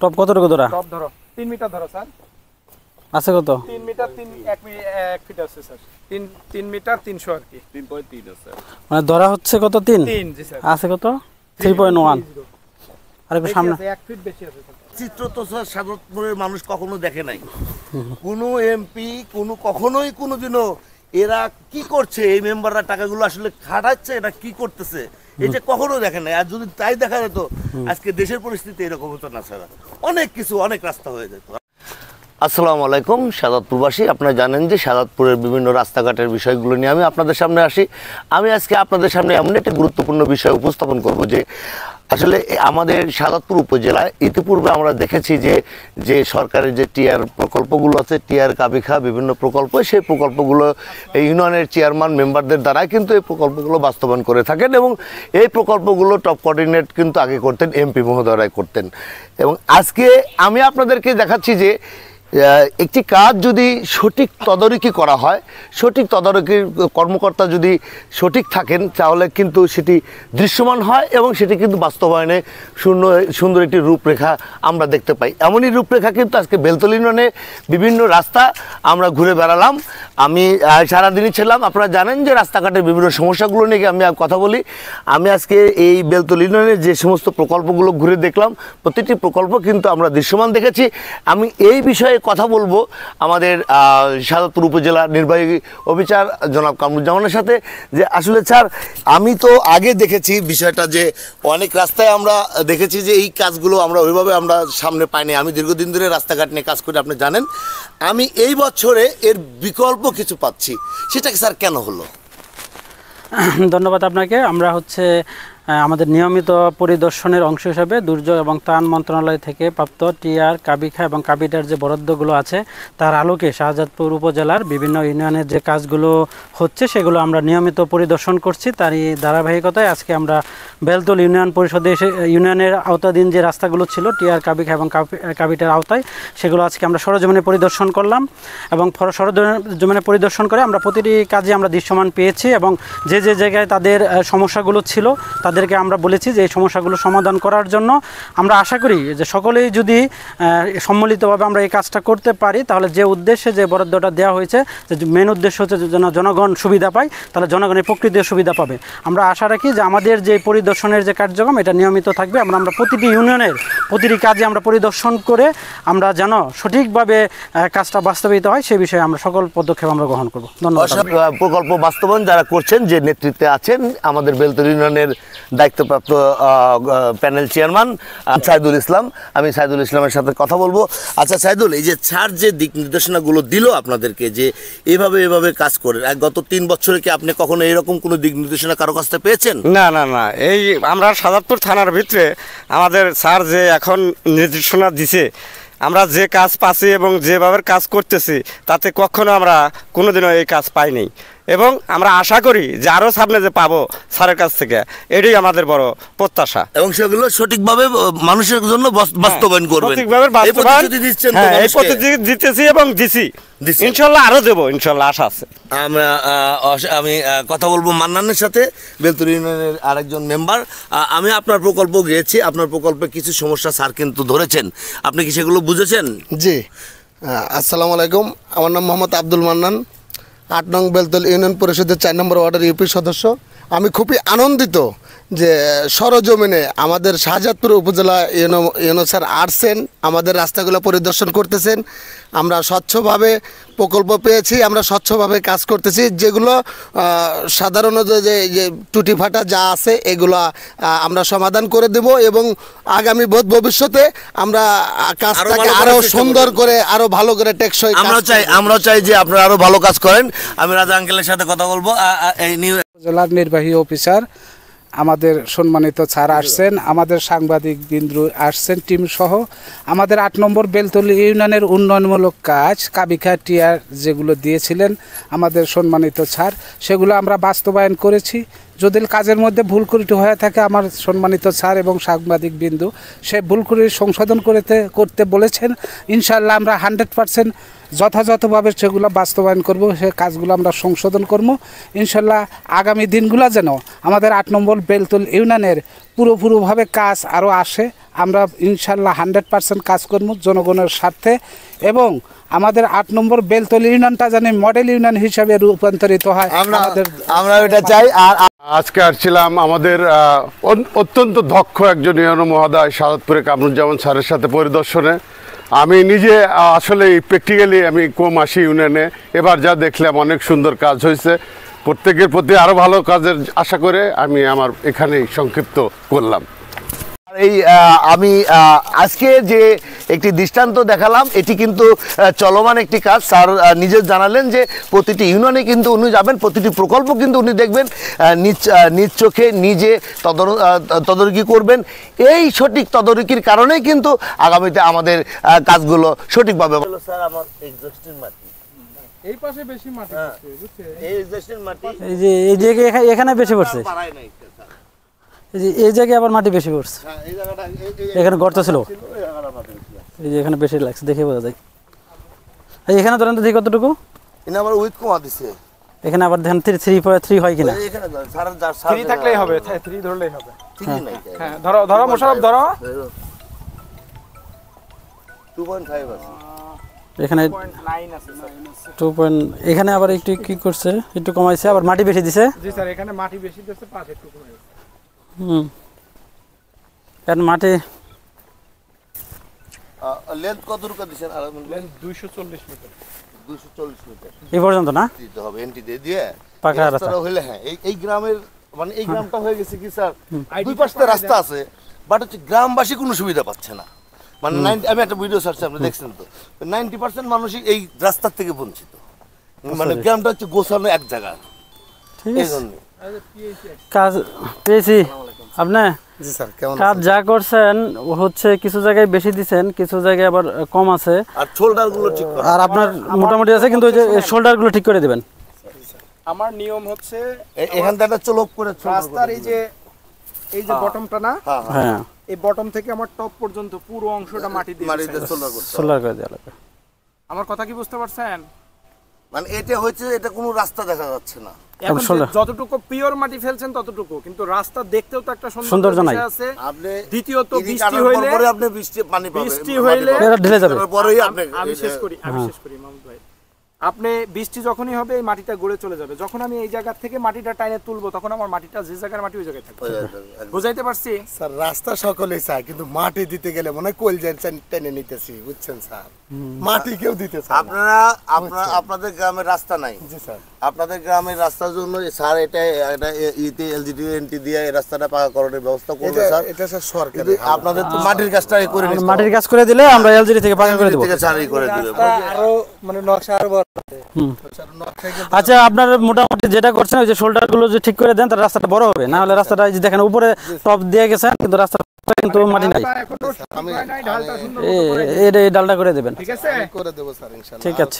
Top কতটুকু ধরা? Top ধরো 3 মিটার ধরো স্যার। আছে কত? 3 মিটার 1 ফিট আছে স্যার। 3 মিটার 300 আর কি। 3.3 আছে। মানে ধরা হচ্ছে কত? 3 জি স্যার। আছে কত? 3.1। আর একটু সামনে 1 ফিট বেশি আছে স্যার। চিত্র তো স্যার সাগরপুরের মানুষ কখনো দেখে নাই। কোনো এমপি কখনোই কোনোদিনও এরা কি করছে, এই মেম্বাররা টাকাগুলো আসলে খাটাচ্ছে, এটা কি করতেছে, এটা কখনো দেখে নাই। আর যদি তাই দেখা যেত আজকে দেশের পরিস্থিতি এরকম হতো না স্যার, অনেক রাস্তা হয়ে যেত। আসসালামু আলাইকুম, সাদাতপুরবাসী। আপনারা জানেন যে সাদাতপুরের বিভিন্ন রাস্তাঘাটের বিষয়গুলো নিয়ে আমি আপনাদের সামনে আসি। আমি আজকে আপনাদের সামনে এমন একটা গুরুত্বপূর্ণ বিষয় উপস্থাপন করব যে আসলে আমাদের সাদাতপুর উপজেলায় ইতিপূর্বে আমরা দেখেছি যে সরকারের যে টিআর প্রকল্পগুলো আছে, টিআর কাবিখা বিভিন্ন প্রকল্প, সেই প্রকল্পগুলো এই ইউনিয়নের চেয়ারম্যান মেম্বারদের দ্বারাই কিন্তু এই প্রকল্পগুলো বাস্তবায়ন করে থাকেন এবং এই প্রকল্পগুলো টপ কোঅর্ডিনেট কিন্তু আগে করতেন এমপি মহোদয়রাই করতেন। এবং আজকে আমি আপনাদেরকে দেখাচ্ছি যে একটি কাজ যদি সঠিক তদারকি করা হয়, সঠিক তদারকির কর্মকর্তা যদি সঠিক থাকেন, তাহলে কিন্তু সেটি দৃশ্যমান হয় এবং সেটি কিন্তু বাস্তবায়নে সুন্দর একটি রূপরেখা আমরা দেখতে পাই। এমনই রূপরেখা কিন্তু আজকে বেলতলী ইউনিয়নে বিভিন্ন রাস্তা আমরা ঘুরে বেড়ালাম। আমি সারাদিনই ছিলাম। আপনারা জানেন যে রাস্তাঘাটের বিভিন্ন সমস্যাগুলো নিয়ে আমি কথা বলি। আমি আজকে এই বেলতলী ইউনিয়নের যে সমস্ত প্রকল্পগুলো ঘুরে দেখলাম, প্রতিটি প্রকল্প কিন্তু আমরা দৃশ্যমান দেখেছি। আমি এই বিষয়ে কথা বলবো আমাদের সাদাতপুর উপজেলা নির্বাহী অফিসার জনাব কামরুজ্জামানের সাথে, যে আসলে স্যার আমি তো আগে দেখেছি বিষয়টা যে অনেক রাস্তায় আমরা দেখেছি যে এই কাজগুলো আমরা ওইভাবে আমরা সামনে পাইনি। আমি দীর্ঘদিন ধরে রাস্তাঘাট নিয়ে কাজ করি, আপনি জানেন। আমি এই বছরে এর বিকল্প কিছু পাচ্ছি, সেটা স্যার কেন হলো? ধন্যবাদ আপনাকে। আমরা আমাদের নিয়মিত পরিদর্শনের অংশ হিসাবে দুর্যোগ এবং ত্রাণ মন্ত্রণালয় থেকে প্রাপ্ত টিআর কাবিখা এবং কাবিটার যে বরাদ্দগুলো আছে তার আলোকে শাহজাদপুর উপজেলার বিভিন্ন ইউনিয়নের যে কাজগুলো হচ্ছে সেগুলো আমরা নিয়মিত পরিদর্শন করছি। তারই ধারাবাহিকতায় আজকে আমরা বেলতলী ইউনিয়ন পরিষদে এসে ইউনিয়নের আওতাধীন যে রাস্তাগুলো ছিল টিআর কাবিখা এবং কাবিটার আওতায়, সেগুলো আজকে আমরা সরজমিনে পরিদর্শন করলাম এবং সরজমিনে পরিদর্শন করে আমরা প্রতিটি কাজে আমরা দৃশ্যমান পেয়েছি এবং যে জায়গায় তাদের সমস্যাগুলো ছিল তাদেরকে আমরা বলেছি যে এই সমস্যাগুলো সমাধান করার জন্য আমরা আশা করি যে সকলেই যদি সম্মিলিতভাবে আমরা এই কাজটা করতে পারি, তাহলে যে উদ্দেশ্যে যে বরাদ্দটা দেওয়া হয়েছে, যে মেন উদ্দেশ্য হচ্ছে যেন জনগণ সুবিধা পায়, তাহলে জনগণের প্রকৃতিও সুবিধা পাবে। আমরা আশা রাখি যে আমাদের যে পরিদর্শনের যে কার্যক্রম এটা নিয়মিত থাকবে। আমরা প্রতিটি ইউনিয়নের প্রতিটি কাজে আমরা পরিদর্শন করে আমরা যেন সঠিকভাবে কাজটা বাস্তবায়িত হয় সে বিষয়ে আমরা সকল পদক্ষেপ আমরা গ্রহণ করব। ধন্যবাদ। প্রকল্প বাস্তবায়ন যারা করছেন, যে নেতৃত্বে আছেন আমাদের বেলতলী ইউনিয়নের দায়িত্বপ্রাপ্ত প্যানেল চেয়ারম্যান সাইদুল ইসলাম, আমি সাইদুল ইসলামের সাথে কথা বলবো। আচ্ছা সাইদুল, এই যে স্যার যে দিক নির্দেশনাগুলো দিল আপনাদেরকে যে এভাবে কাজ করেন, গত 3 বছরে কি আপনি কখনো এরকম কোনো দিক নির্দেশনা কারো কাছ থেকে পেয়েছেন? না, এই আমরা সাদাতপুর থানার ভিতরে আমাদের স্যার যে এখন নির্দেশনা দিছে, আমরা যে কাজ পাচ্ছি এবং যেভাবে কাজ করতেছি তাতে কখনো আমরা কোনোদিনও এই কাজ পাইনি এবং আমরা আশা করি যে আরও সামনে যে পাবো স্যারের কাছ থেকে, এটাই আমাদের বড় প্রত্যাশা এবং সেগুলো সঠিকভাবে মানুষের জন্য বাস্তবায়ন করবেন। এই প্রতিশ্রুতি দিতেছি এবং দিছি, ইনশাল্লাহ আরও দেবো, ইনশাল্লাহ আশা আছে। আমি কথা বলবো মান্নানের সাথে, বেলতলী ইউনিয়নের আরেকজন মেম্বার। আমি আপনার প্রকল্প গিয়েছি, আপনার প্রকল্পে কিছু সমস্যা স্যার কিন্তু ধরেছেন, আপনি কি সেগুলো বুঝেছেন? জি, আসসালামু আলাইকুম। আমার নাম মোহাম্মদ আব্দুল মান্নান, 8 নং বেলতলী ইউনিয়ন পরিষদের 4 নম্বর ওয়ার্ডের ইউপি সদস্য। আমি খুবই আনন্দিত যে সরজমিনে আমাদের শাহজাদপুর উপজেলা ইউনো স্যার আসছেন, আমাদের রাস্তাগুলো পরিদর্শন করতেছেন। আমরা স্বচ্ছভাবে প্রকল্প পেয়েছি, আমরা স্বচ্ছভাবে কাজ করতেছি। যেগুলো সাধারণত যে টুটি ফাটা যা আছে এগুলো আমরা সমাধান করে দেব এবং আগামী ভবিষ্যতে আমরা কাজটাকে আরও সুন্দর করে আরও ভালো করে টেকসই আমরা চাই যে আপনারা আরও ভালো কাজ করেন। আমি রাজা আঙ্কেলের সাথে কথা বলবো। এই জেলার নির্বাহী অফিসার আমাদের সম্মানিত স্যার আসছেন, আমাদের সাংবাদিক বিন্দু আসছেন টিম সহ। আমাদের 8 নম্বর বেলতলী ইউনিয়নের উন্নয়নমূলক কাজ কাবিখা টিআর যেগুলো দিয়েছিলেন আমাদের সম্মানিত স্যার, সেগুলো আমরা বাস্তবায়ন করেছি। যদি কাজের মধ্যে ভুল ত্রুটি হয়ে থাকে আমার সম্মানিত স্যার এবং সাংবাদিক বিন্দু সে ভুল ত্রুটি সংশোধন করতে বলেছেন। ইনশাআল্লাহ আমরা 100% যথাযথভাবে সেগুলো বাস্তবায়ন করব, সে কাজগুলো আমরা সংশোধন করব। ইনশাআল্লাহ আগামী দিনগুলো যেন আমাদের 8 নম্বর বেলতলী ইউনিয়নের পুরোপুরিভাবে কাজ আরও আসে, আমরা ইনশাল্লাহ 100% কাজ করব জনগণের স্বার্থে, এবং আমাদের 8 নম্বর বেলতলি ইউনিয়নটা জানি মডেল ইউনিয়ন হিসাবে রূপান্তরিত হয়। আমরা এটা চাই। আর আজকে আসছিলাম আমাদের অত্যন্ত দক্ষ একজন ইউনো মহোদয় সাদাতপুরে কামরুজ্জামান স্যারের সাথে পরিদর্শনে। আমি নিজে আসলে প্র্যাকটিক্যালি আমি কম আসি ইউনিয়নে, এবার যা দেখলাম অনেক সুন্দর কাজ হয়েছে। প্রত্যেকের প্রতি আরও ভালো কাজের আশা করে আমি আমার এখানেই সংক্ষিপ্ত করলাম। এই আমি আজকে যে একটি দৃষ্টান্ত দেখালাম, এটি কিন্তু চলমান একটি কাজ। স্যার নিজে জানালেন যে প্রতিটি ইউনিয়নে কিন্তু উনি যাবেন, প্রতিটি প্রকল্প কিন্তু উনি দেখবেন, নিজ চোখে নিজে তদারকি করবেন। এই সঠিক তদারকির কারণেই কিন্তু আগামীতে আমাদের কাজগুলো সঠিকভাবে। স্যার আমার এক্সস্টের মাটি এই পাশে বেশি মাটি আছে, বুঝছেন? এই এক্সস্টের মাটি এই যে এই জায়গায় এখানে বেশি পড়ছে, পারাই নাই স্যার। এই যে এই জায়গায় আবার মাটি বেশি পড়ছে, এই জায়গাটা এখানে গর্ত ছিল, এই জায়গাটা মাটি বেশি আছে। এই যে এখানে বেশি লাগছে দেখে বোঝা যায়। এই এখানে ধরেন তো ঠিক কতটুকু, এনে আবার উইথ কমা দিছে। এখানে আবার দেখেন 3 হয় কিনা। এখানে স্যার 3 থাকলেই হবে, 3 ধরলেই হবে। ঠিক নাই। হ্যাঁ, ধরো ধরো মোশাররফ ধরো। 2.5 আছে। এখানে 9 আছে স্যার। 2. এখানে আবার একটু কি করছে, একটু কমাইছে, আবার মাটি বেশি দিছে। জি স্যার, এখানে মাটি বেশি দিয়েছে, 5 একটু কমে গেছে। কারণ মাটি লেন্থ কত রুকা দিছেন? আর লেন্থ 240 মিটার। 240 মিটার এই পর্যন্ত না, দিতে হবে এন্টি দিয়ে পাকা রাস্তা। রাস্তা হইলে হ্যাঁ এই গ্রামের মানে এই গ্রামটা হয়ে গেছে কি স্যার, দুই পাশে রাস্তা আছে, বাট হচ্ছে গ্রামবাসী কোনো সুবিধা পাচ্ছে না। মানে আমি একটা ভিডিও সার্চে আপনি দেখছেন তো, 90% মানুষই এই রাস্তার থেকে বঞ্চিত। মানে গ্রামটা হচ্ছে গোছানো এক জায়গা। ঠিক এই আছে, জন্য কাজ পেয়েছি। আপনি জি স্যার, কেমন কাজ যা করছেন হচ্ছে কিছু জায়গায় বেশি দিছেন, কিছু জায়গায় আবার কম আছে, আর শোল্ডার গুলো ঠিক করা। আর আপনার মোটামুটি আছে, কিন্তু ওই যে শোল্ডার গুলো ঠিক করে দিবেন। আমার নিয়ম হচ্ছে এখান থেকে একটা চলক করে রাস্তার এই যে বটমটা না, হ্যাঁ, এই বটম থেকে আমার টপ পর্যন্ত পুরো অংশটা মাটি দিয়ে মাটি দিয়ে দিতে হবে। শোল্ডার করতে হবে। সোলার করে দেওয়া লাগবে। আমার কথা কি বুঝতে পারছেন? মানে এটা হচ্ছে এটা কোনো রাস্তা দেখা যাচ্ছে না। এখন শোল্ডার। যতটুকু পিওর মাটি ফেলছেন ততটুকু, কিন্তু রাস্তা দেখতেও তো একটা সৌন্দর্য নাই। বিষয় আছে। আপনি দ্বিতীয়ত ইরি বৃষ্টি কাটার হইলে পরে আপনি পানি পাবেন। বৃষ্টি মাটি হইলে পাবেন। এটা ঢেলে যাবে। পরেই আপনি আমি শেষ করি মাহমুদ ভাই। আপনি বৃষ্টি যখনই হবে এই মাটিটা গড়ে চলে যাবে। যখন আমি এই জায়গা থেকে মাটিটা টাইনে তুলবো, তখন আমার মাটিটা যে জায়গার মাটি ওই জায়গায় থাকবে। বুঝাইতে পারছি? স্যার রাস্তা সকলেই চায়, কিন্তু মাটি দিতে গেলে মনে হয় কোল টেনে নিতেছি, বুঝছেন স্যার, মাটি কেউ দিতে চায় না। আপনাদের গ্রামের রাস্তা নাই। জি স্যার, আপনাদের গ্রামের রাস্তার জন্য স্যার এটা ইতে এলজিডি এনটি দিয়ে এই রাস্তাটা পাকাকরণের ব্যবস্থা করবে স্যার। এটা স্যার সরকারি। কিন্তু আপনাদের তো মাটির কাজটা করে নিতে হবে। মাটির কাজ করে দিলে আমরা এলজিডি থেকে পাকা করে দেবো। থেকে সারি করে দিবে। আরো মানে নকশা আরো বড়। আচ্ছা, আপনার মোটামুটি যেটা করছেন ওই যে শোল্ডার গুলো যে ঠিক করে দেন, তার রাস্তাটা বড় হবে। না হলে রাস্তাটা এই যে দেখেন উপরে টপ দিয়ে গেছেন, কিন্তু রাস্তা কিন্তু মাটি নাই। এখনো নাই, ঢালটা সুন্দর এই ডালটা করে দেবেন। ঠিক আছে? করে দেবো স্যার ইনশাআল্লাহ। ঠিক আছে।